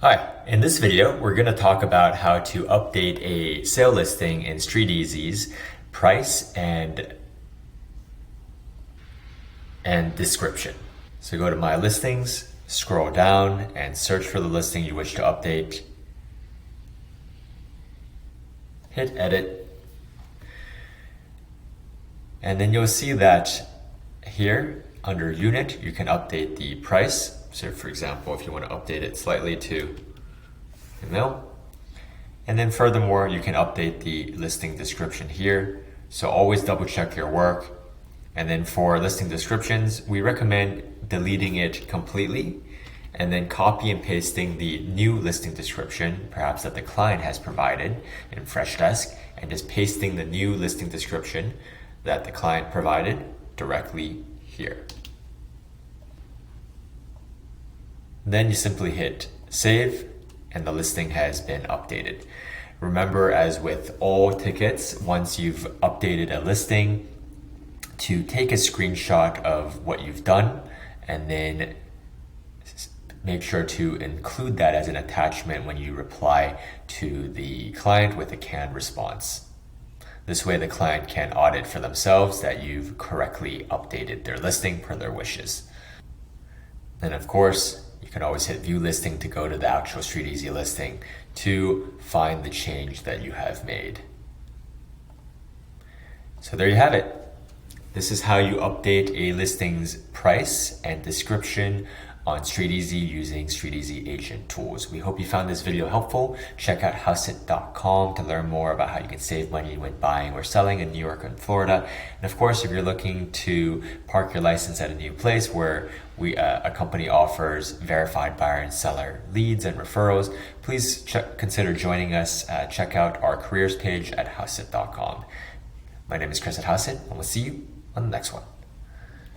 Hi, in this video, we're going to talk about how to update a sale listing in StreetEasy's price and description. So go to My Listings, scroll down, and search for the listing you wish to update. Hit Edit. And then you'll see that here, under Unit, you can update the price. So for example, if you want to update it slightly to a mil. And then furthermore, you can update the listing description here. So always double check your work. And then for listing descriptions, we recommend deleting it completely and then copy and pasting the new listing description, perhaps that the client has provided in Freshdesk, and just pasting the new listing description that the client provided directly here. Then you simply hit save and the listing has been updated. Remember, as with all tickets, once you've updated a listing, to take a screenshot of what you've done and then make sure to include that as an attachment when you reply to the client with a canned response. This way the client can audit for themselves that you've correctly updated their listing per their wishes. And of course, you can always hit view listing to go to the actual StreetEasy listing to find the change that you have made. So there you have it. This is how you update a listing's price and description on StreetEasy using StreetEasy agent tools. We hope you found this video helpful. Check out Hauseit.com to learn more about how you can save money when buying or selling in New York and Florida. And of course, if you're looking to park your license at a new place where a company offers verified buyer and seller leads and referrals, please consider joining us. Check out our careers page at Hauseit.com. My name is Chris at Hauseit, and we'll see you on the next one.